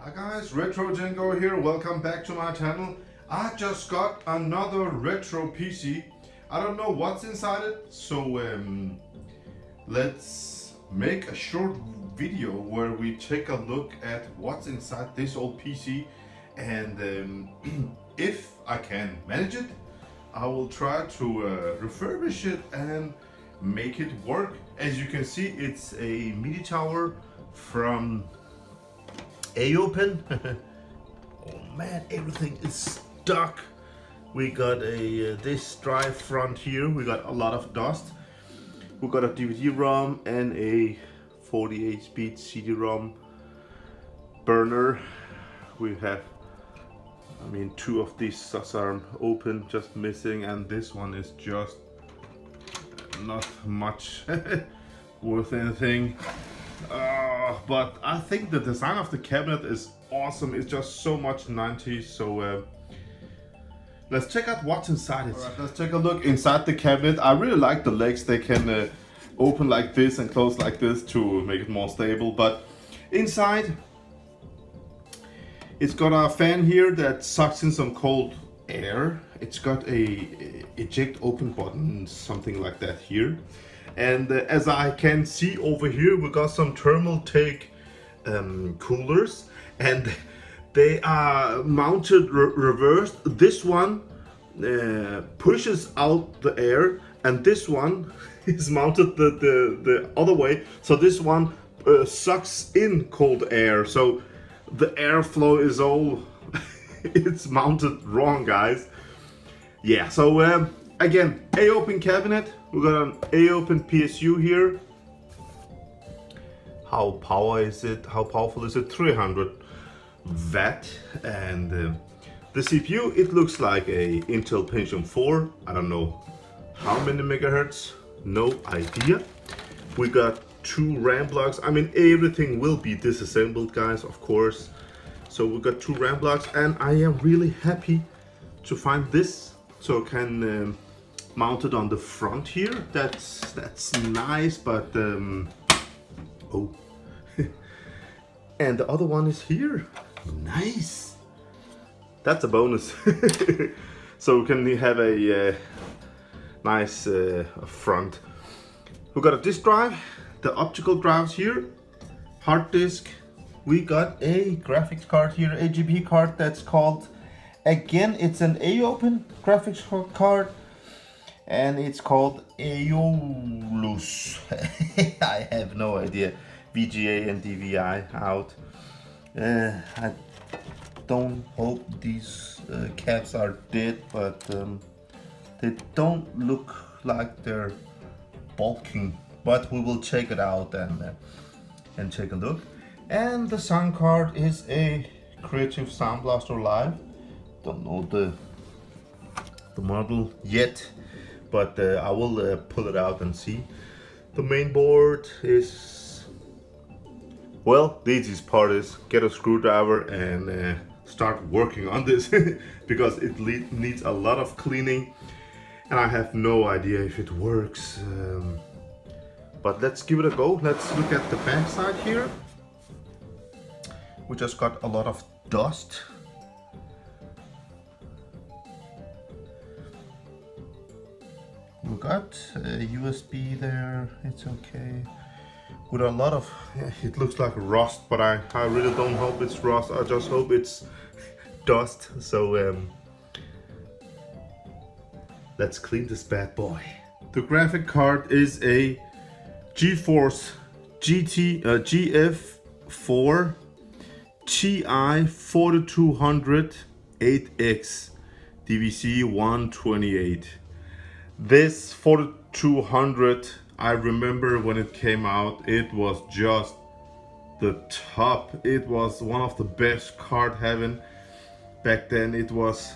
Hi guys, RETROCENGO here, welcome back to my channel. I just got another retro PC. I don't know what's inside it, so let's make a short video where we take a look at what's inside this old PC, and if I can manage it, I will try to refurbish it and make it work. As you can see, it's a MIDI tower from Aopen. Oh man, everything is stuck. We got a this drive front here. We got a lot of dust. We got a DVD-ROM and a 48-speed CD-ROM burner. We have, two of these are open, just missing, and this one is just not much worth anything. But I think the design of the cabinet is awesome. It's just so much 90s. So let's check out what's inside it. Alright, let's take a look inside the cabinet. I really like the legs. They can open like this and close like this to make it more stable. But inside, it's got a fan here that sucks in some cold air. It's got a eject open button, something like that here. And as I can see over here, we got some Thermaltake coolers, and they are mounted reversed. This one pushes out the air, and this one is mounted the other way. So this one sucks in cold air. So the airflow is all it's mounted wrong, guys. Yeah. So again, Aopen cabinet. We got an Aopen PSU here. How powerful is it? 300 watt. And the CPU, it looks like a Intel Pentium 4. I don't know how many megahertz. No idea. We got 2 RAM blocks. Everything will be disassembled, guys, of course. So we got 2 RAM blocks, and I am really happy to find this. So I can mount it on the front here. That's nice, but oh. And the other one is here. Nice. That's a bonus. So we can have a nice front. We got a disk drive, the optical drives here, hard disk. We got a graphics card here, a GP card that's called, again, it's an Aopen graphics card, and it's called Aeolus. I have no idea. VGA and DVI out. I don't hope these caps are dead, but they don't look like they're bulking. But we will check it out and take a look. And the sound card is a Creative Sound Blaster Live. Don't know the model yet, but I will pull it out and see. The main board is, well, the easiest part is get a screwdriver and start working on this because it needs a lot of cleaning, and I have no idea if it works. But let's give it a go. Let's look at the back side here. We just got a lot of dust. We got a USB there, it's okay. With a lot of, it looks like rust, but I really don't hope it's rust. I just hope it's dust. So let's clean this bad boy. The graphic card is a GeForce GF4 Ti 4200 8X DVC 128. This 4200, I remember when it came out, it was just the top. It was one of the best card having back then. It was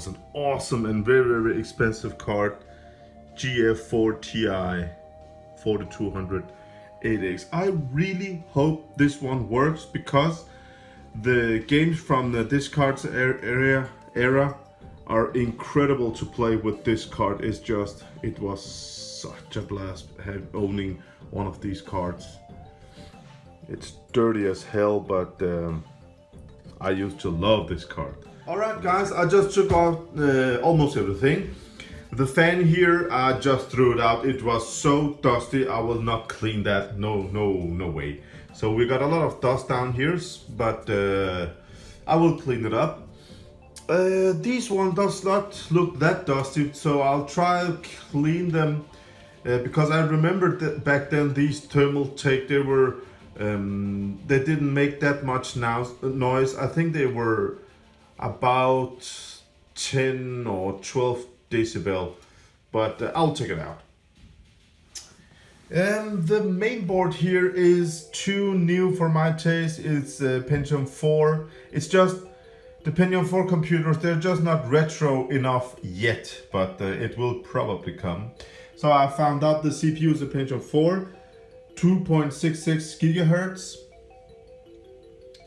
an awesome and very expensive card. GF4 Ti 4200 8X. I really hope this one works because the games from the this card's era are incredible to play with. This card is just, it was such a blast owning one of these cards. It's dirty as hell, but I used to love this card. Alright guys, I just took out almost everything. The fan here, I just threw it out. It was so dusty, I will not clean that. No way. So we got a lot of dust down here, but I will clean it up. This one does not look that dusty, so I'll try to clean them because I remember that back then these thermal tape, they were they didn't make that much noise. I think they were about 10 or 12 decibel, but I'll check it out. The main board here is too new for my taste. It's Pentium 4. It's just the Pentium 4 computers, they're just not retro enough yet, but it will probably come. So I found out the CPU is a Pentium 4, 2.66 gigahertz.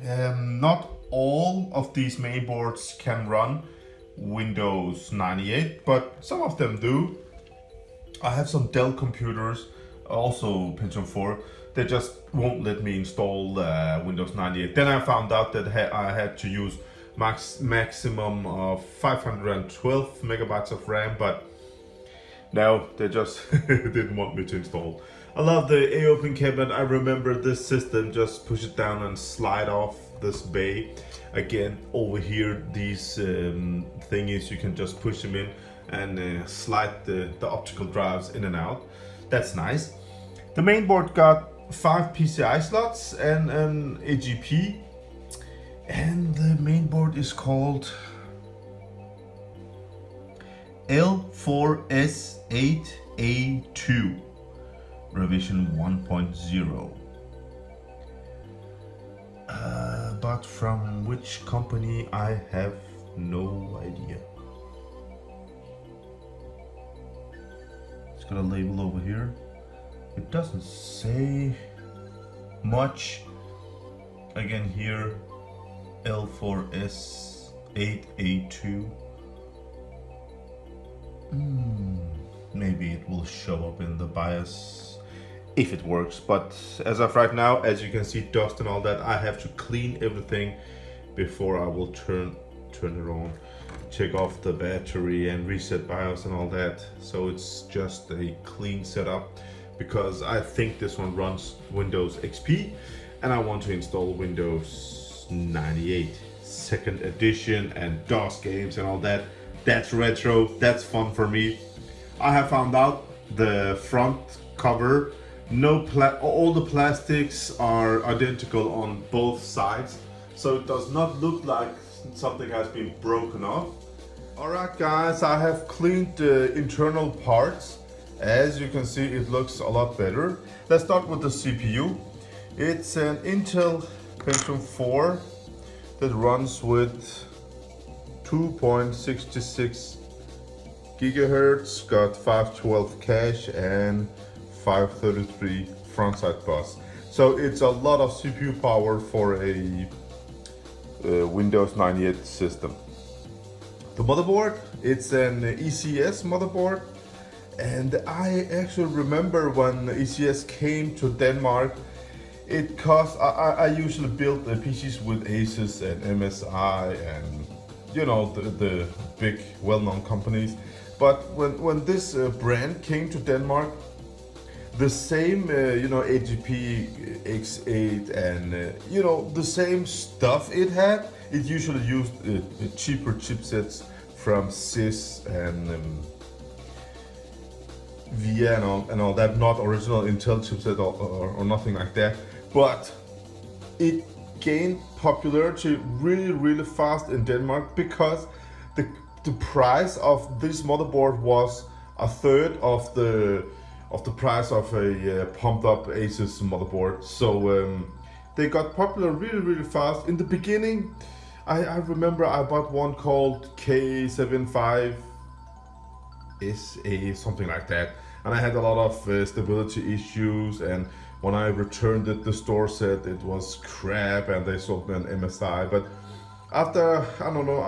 Not all of these main boards can run Windows 98, but some of them do. I have some Dell computers, also Pentium 4. They just won't let me install Windows 98. Then I found out that I had to use maximum of 512 megabytes of RAM, but no, they just didn't want me to install. I love the Aopen cabinet. I remember this system, just push it down and slide off this bay. Again, over here, these thingies, you can just push them in and slide the optical drives in and out. That's nice. The main board got 5 PCI slots and an AGP. And the main board is called L4S8A2 revision 1.0. But from which company, I have no idea. It's got a label over here. It doesn't say much. Again here, L4S8A2. Maybe it will show up in the BIOS if it works, but as of right now, as you can see, dust and all that, I have to clean everything before I will turn it on, check off the battery and reset BIOS and all that. So it's just a clean setup because I think this one runs Windows XP and I want to install Windows 98 second edition and DOS games and all that. That's retro, that's fun for me. I have found out the front cover, all the plastics are identical on both sides, so it does not look like something has been broken off. Alright guys, I have cleaned the internal parts. As you can see, it looks a lot better. Let's start with the CPU. It's an Intel Pentium 4 that runs with 2.66 gigahertz, got 512 cache and 533 frontside bus. So it's a lot of CPU power for a Windows 98 system. The motherboard, it's an ECS motherboard, and I actually remember when ECS came to Denmark, it cost, I usually build PCs with Asus and MSI and you know the big well-known companies. But when this brand came to Denmark, the same AGP X8 and the same stuff it had, it usually used cheaper chipsets from SIS and VIA and all that, not original Intel chipset or nothing like that. But it gained popularity really fast in Denmark because the price of this motherboard was a third of the price of a pumped up Asus motherboard. So they got popular really fast. In the beginning, I remember I bought one called K75SA, something like that, and I had a lot of stability issues, and when I returned it, the store said it was crap and they sold me an MSI. But after, I don't know,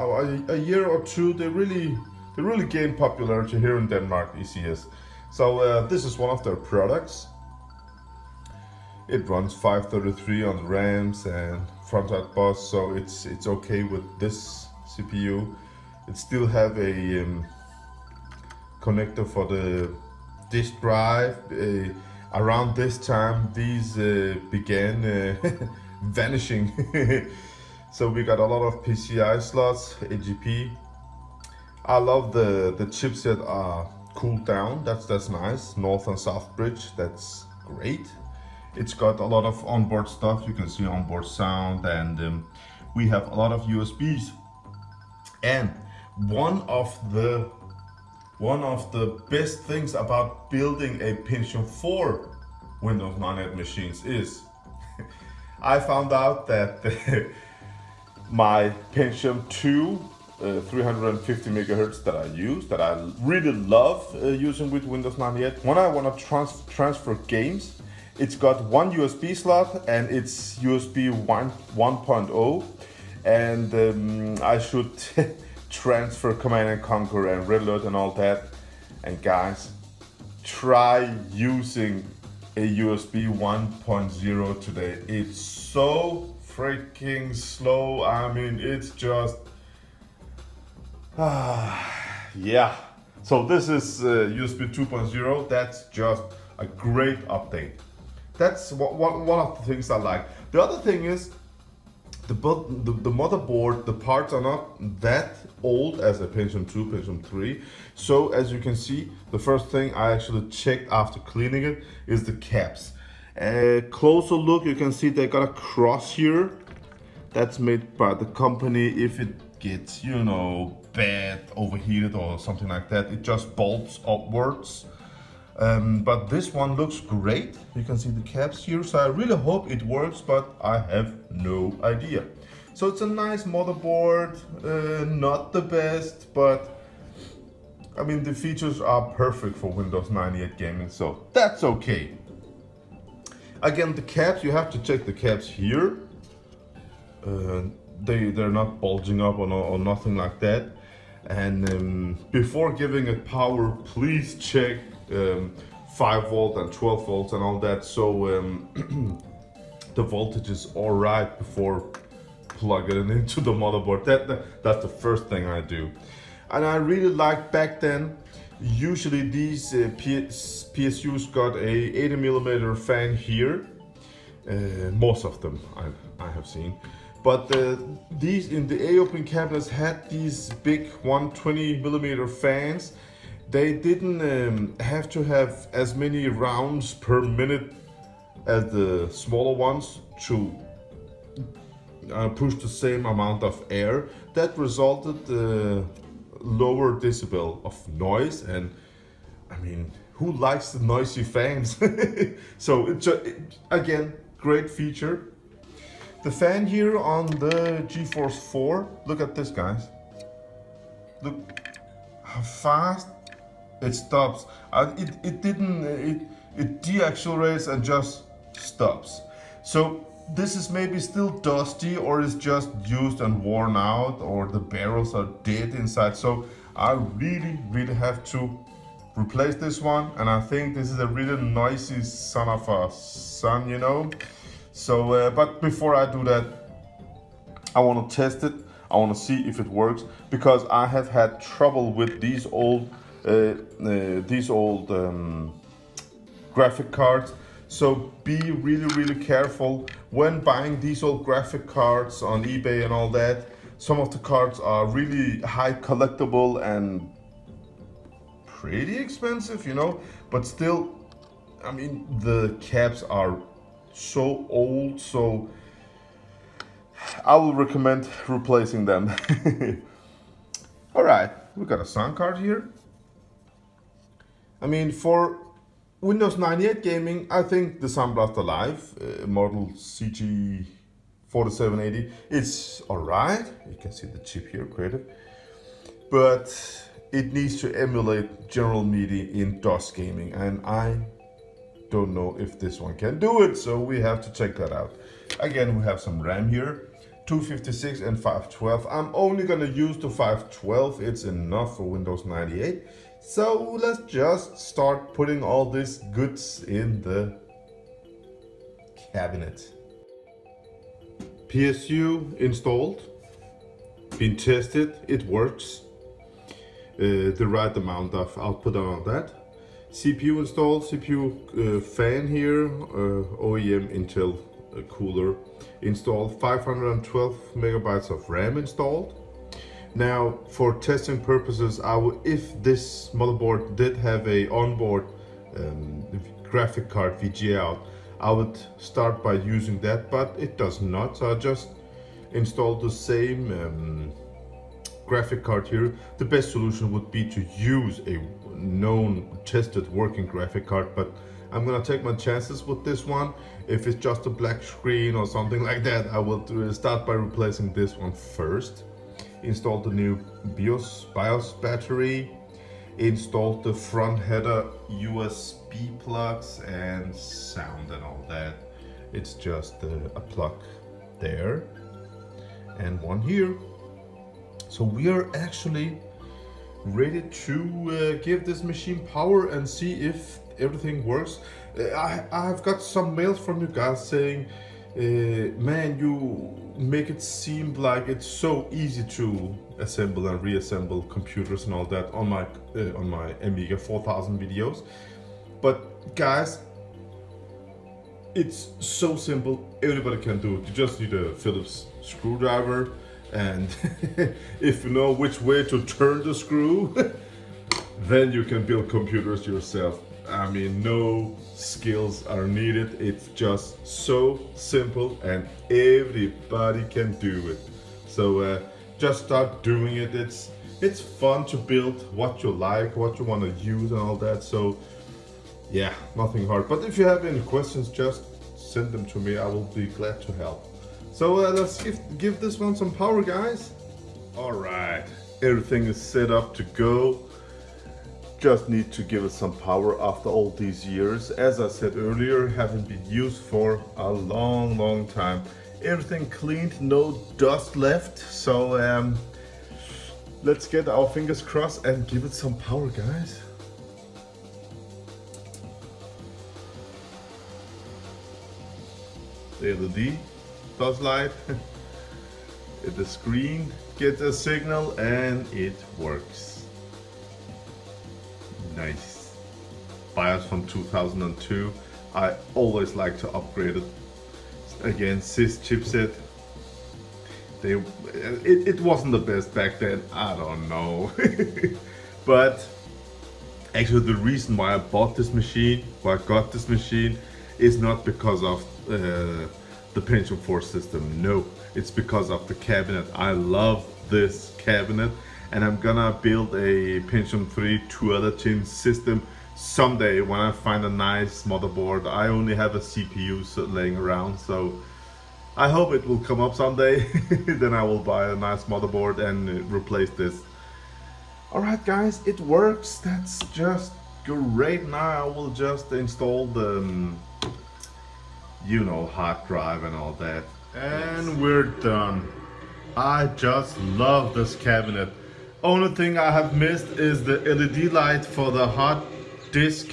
a year or two, they really gained popularity here in Denmark, ECS. So this is one of their products. It runs 533 on the RAMs and front-side bus, so it's okay with this CPU. It still have a connector for the disk drive. Around this time, these began vanishing. So we got a lot of PCI slots, AGP. I love the chipset are cooled down. That's nice. North and South bridge. That's great. It's got a lot of onboard stuff. You can see onboard sound, and we have a lot of USBs. And one of the best things about building a Pentium 4 Windows 98 machines is I found out that my Pentium 2 350 megahertz that I really love using with Windows 98. When I want to transfer games, it's got one USB slot and it's USB 1.0, and I should transfer Command and Conquer and Red Alert and all that. And guys, try using a USB 1.0 today. It's so freaking slow. I mean, it's just yeah. So this is USB 2.0. That's just a great update. That's one of the things I like. The other thing is the motherboard, the parts are not that old as a Pentium 2, Pentium 3. So as you can see, the first thing I actually checked after cleaning it is the caps. A closer look, you can see they got a cross here. That's made by the company. If it gets, you know, bad, overheated or something like that, it just bolts upwards. But this one looks great. You can see the caps here, so I really hope it works, but I have no idea. So it's a nice motherboard, not the best, but I mean the features are perfect for Windows 98 gaming, so that's okay. Again, the caps, you have to check the caps here. They're not bulging up or nothing like that. And before giving it power, please check 5 volt and 12 volts and all that, so the voltage is all right before plugging it into the motherboard. That's the first thing I do. And I really like back then, usually these PSUs got a 80mm fan here, most of them I have seen. But these in the Aopen cabinets had these big 120mm fans. They didn't have to have as many rounds per minute as the smaller ones to push the same amount of air. That resulted lower decibel of noise, and I mean, who likes the noisy fans? So again, great feature. The fan here on the GeForce 4, look at this, guys. Look how fast it stops. It deaccelerates and just stops. So this is maybe still dusty, or is just used and worn out, or the barrels are dead inside. So I really have to replace this one, and I think this is a really noisy son of a son, you know. So but before I do that, I want to test it. I want to see if it works, because I have had trouble with these old graphic cards. So be really careful when buying these old graphic cards on eBay and all that. Some of the cards are really high collectible and pretty expensive, you know, but still, I mean, the caps are so old, so I will recommend replacing them. All right, we got a sound card here. I mean, for Windows 98 gaming, I think the Sound Blaster Live model CG4780, it's alright. You can see the chip here, creative. But it needs to emulate General MIDI in DOS gaming, and I don't know if this one can do it, so we have to check that out. Again, we have some RAM here, 256 and 512. I'm only gonna use the 512, it's enough for Windows 98. So let's just start putting all these goods in the cabinet. PSU installed, been tested, it works. The right amount of output and all that. CPU installed, CPU fan here, OEM Intel cooler installed, 512 megabytes of RAM installed. Now, for testing purposes, if this motherboard did have a onboard graphic card VGA out, I would start by using that, but it does not. So I just installed the same graphic card here. The best solution would be to use a known, tested, working graphic card, but I'm gonna take my chances with this one. If it's just a black screen or something like that, I will start by replacing this one first. Installed the new BIOS battery, installed the front header USB plugs and sound and all that. It's just a plug there and one here. So we are actually ready to give this machine power and see if everything works. I've got some mails from you guys saying, man, you make it seem like it's so easy to assemble and reassemble computers and all that on my Amiga 4000 videos. But guys, it's so simple, everybody can do it. You just need a Phillips screwdriver, and if you know which way to turn the screw, then you can build computers yourself. I mean, no skills are needed. It's just so simple and everybody can do it. So just start doing it. It's fun to build what you like, what you want to use and all that. So yeah, nothing hard. But if you have any questions, just send them to me. I will be glad to help. So let's give this one some power, guys. All right, everything is set up to go. Just need to give it some power after all these years. As I said earlier, haven't been used for a long time. Everything cleaned, no dust left. So let's get our fingers crossed and give it some power, guys. The LED does light. The screen gets a signal and it works. Nice. BIOS from 2002. I always like to upgrade it. Again, SIS chipset. It wasn't the best back then. I don't know. But actually, the reason why I bought this machine, why I got this machine, is not because of the Pentium 4 system. No, it's because of the cabinet. I love this cabinet. And I'm gonna build a Pentium 3 2-tin system someday when I find a nice motherboard. I only have a CPU laying around, so I hope it will come up someday. Then I will buy a nice motherboard and replace this. Alright guys, it works. That's just great. Now I will just install the hard drive and all that. And we're done. I just love this cabinet. Only thing I have missed is the LED light for the hard disk.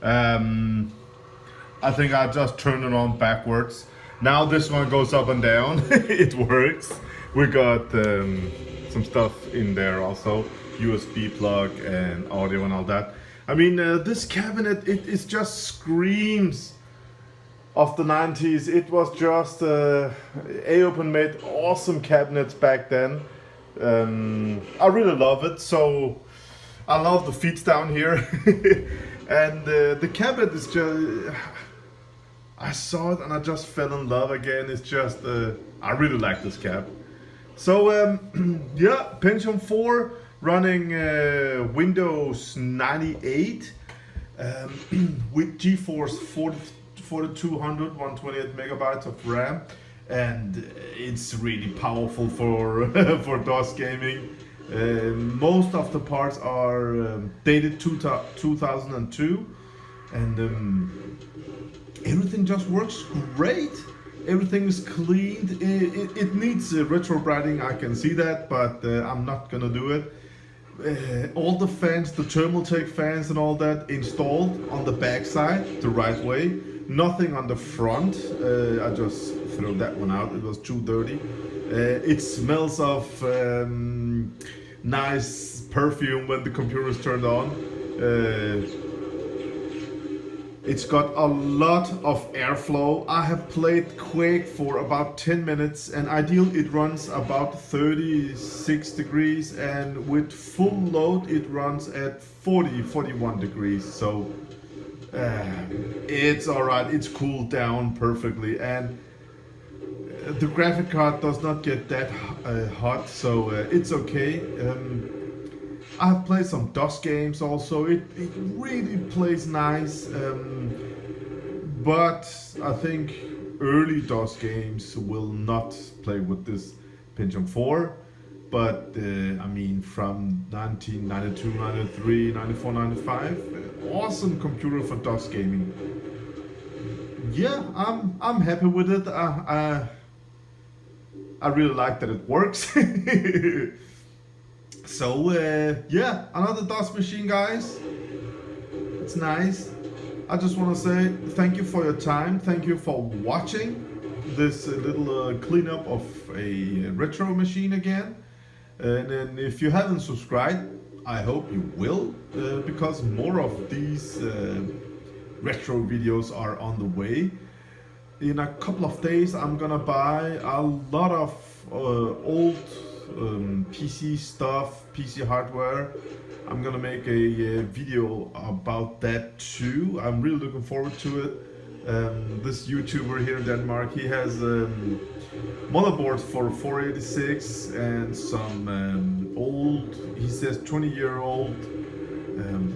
I think I just turned it on backwards. Now this one goes up and down. It works. We got some stuff in there also. USB plug and audio and all that. I mean, this cabinet, it just screams of the 90s. It was just Aopen made awesome cabinets back then. I really love it. So I love the feet down here. And the cabinet is just, I saw it and I just fell in love again. It's just, I really like this cab. So yeah, Pentium 4 running Windows 98 with GeForce 4200, 128 megabytes of RAM. And it's really powerful for for DOS gaming. Most of the parts are dated 2002, and everything just works great. Everything is cleaned. It needs retro branding, I can see that, but I'm not gonna do it. All the fans, the Thermaltake fans and all that, installed on the back side the right way. Nothing on the front. I just throw that one out. It was too dirty. It smells of nice perfume when the computer is turned on. It's got a lot of airflow. I have played Quake for about 10 minutes, and ideal it runs about 36 degrees, and with full load it runs at 41 degrees. So it's alright, it's cooled down perfectly, and the graphic card does not get that hot, so it's okay. I have played some DOS games also. It really plays nice, but I think early DOS games will not play with this Pentium 4. But I mean, from 1992, 93, 94, 95, awesome computer for DOS gaming. Yeah, I'm happy with it. I really like that it works. So yeah, another DOS machine, guys. It's nice. I just want to say thank you for your time. Thank you for watching this little cleanup of a retro machine again. And then if you haven't subscribed, I hope you will, because more of these retro videos are on the way. In a couple of days I'm gonna buy a lot of old PC stuff, PC hardware. I'm gonna make a video about that too. I'm really looking forward to it. This YouTuber here in Denmark, he has motherboards for 486 and some old, he says 20-year-old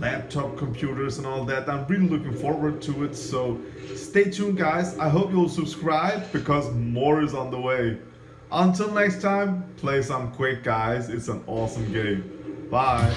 laptop computers and all that. I'm really looking forward to it, so stay tuned, guys. I hope you'll subscribe because more is on the way. Until next time, play some Quake, guys. It's an awesome game. Bye.